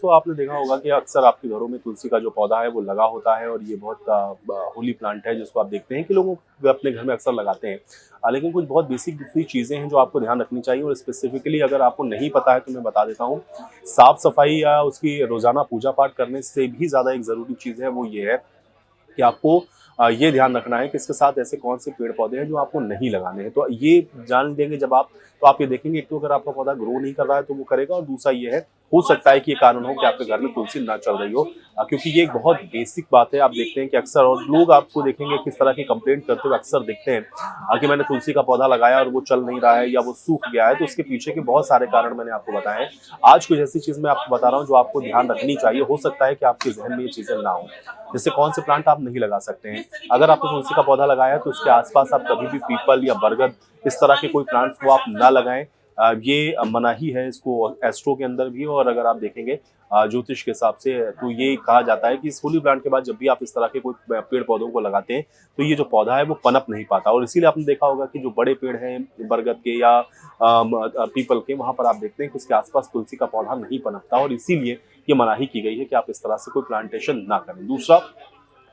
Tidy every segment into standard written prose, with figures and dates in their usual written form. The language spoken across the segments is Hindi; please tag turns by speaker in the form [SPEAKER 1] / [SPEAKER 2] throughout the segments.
[SPEAKER 1] दोस्तों आपने देखा होगा कि अक्सर आपके घरों में तुलसी का जो पौधा है वो लगा होता है और ये बहुत होली प्लांट है जिसको आप देखते हैं कि लोग अपने घर में अक्सर लगाते हैं। लेकिन कुछ बहुत बेसिक दूसरी चीज़ें हैं जो आपको ध्यान रखनी चाहिए और स्पेसिफिकली अगर आपको नहीं पता है तो मैं बता देता हूँ। साफ सफाई या उसकी रोजाना पूजा पाठ करने से भी ज़्यादा एक ज़रूरी चीज़ है वो ये है कि आपको ये ध्यान रखना है कि इसके साथ ऐसे कौन से पेड़ पौधे हैं जो आपको नहीं लगाने हैं। तो ये जान लेंगे जब आप, तो आप ये देखेंगे एक तो अगर आपका पौधा ग्रो नहीं कर रहा है तो वो करेगा, और दूसरा ये है हो सकता है कि ये कारण हो कि आपके घर में तुलसी ना चल रही हो, क्योंकि ये एक बहुत बेसिक बात है। आप देखते हैं कि अक्सर और लोग आपको देखेंगे किस तरह की कंप्लेंट करते हुए अक्सर दिखते हैं कि मैंने तुलसी का पौधा लगाया और वो चल नहीं रहा है या वो सूख गया है। तो उसके पीछे के बहुत सारे कारण मैंने आपको बताए हैं। आज कुछ ऐसी चीज मैं आपको बता रहा हूँ जो आपको ध्यान रखनी चाहिए। हो सकता है कि आपके जहन में ये चीजें ना हो। जैसे कौन से प्लांट आप नहीं लगा सकते हैं। अगर आपने तुलसी का पौधा लगाया है तो उसके आसपास आप कभी भी पीपल या बरगद इस तरह के कोई प्लांट्स को आप ना लगाएं। ये मनाही है इसको एस्ट्रो के अंदर भी, और अगर आप देखेंगे ज्योतिष के हिसाब से तो ये कहा जाता है कि इस होली प्लांट के बाद जब भी आप इस तरह के कोई पेड़ पौधों को लगाते हैं तो ये जो पौधा है वो पनप नहीं पाता। और इसीलिए आपने देखा होगा कि जो बड़े पेड़ हैं बरगद के या पीपल के, वहां पर आप देखते हैं कि उसके आसपास तुलसी का पौधा नहीं पनपता, और इसीलिए ये मनाही की गई है कि आप इस तरह से कोई प्लांटेशन ना करें। दूसरा,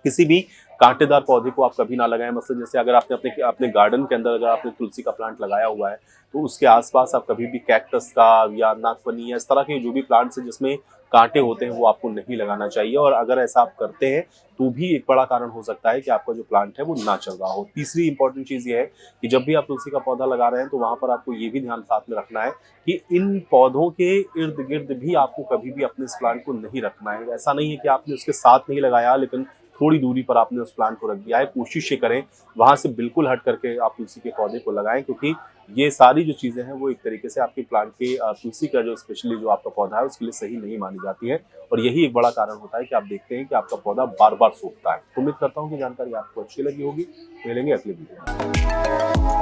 [SPEAKER 1] किसी भी कांटेदार पौधे को आप कभी ना लगाएं। मतलब जैसे अगर आपने अपने अपने गार्डन के अंदर अगर आपने तुलसी का प्लांट लगाया हुआ है तो उसके आसपास आप कभी भी कैक्टस का या नागफनी या इस तरह के जो भी प्लांट्स हैं जिसमें कांटे होते हैं वो आपको नहीं लगाना चाहिए। और अगर ऐसा आप करते हैं तो भी एक बड़ा कारण हो सकता है कि आपका जो प्लांट है वो ना चल रहा हो। तीसरी इंपॉर्टेंट चीज ये है कि जब भी आप तुलसी का पौधा लगा रहे हैं तो वहां पर आपको ये भी ध्यान साथ में रखना है कि इन पौधों के इर्द गिर्द भी आपको कभी भी अपने इस प्लांट को नहीं रखना है। ऐसा नहीं है कि आपने उसके साथ नहीं लगाया लेकिन थोड़ी दूरी पर आपने उस प्लांट को रख दिया है। कोशिश ये करें वहां से बिल्कुल हट करके आप तुलसी के पौधे को लगाएं, क्योंकि ये सारी जो चीजें हैं वो एक तरीके से आपके प्लांट के तुलसी का जो स्पेशली जो आपका पौधा है उसके लिए सही नहीं मानी जाती है। और यही एक बड़ा कारण होता है कि आप देखते हैं कि आपका पौधा बार बार सूखता है। उम्मीद करता हूँ कि जानकारी आपको अच्छी लगी होगी। मिलेंगे अगले वीडियो में।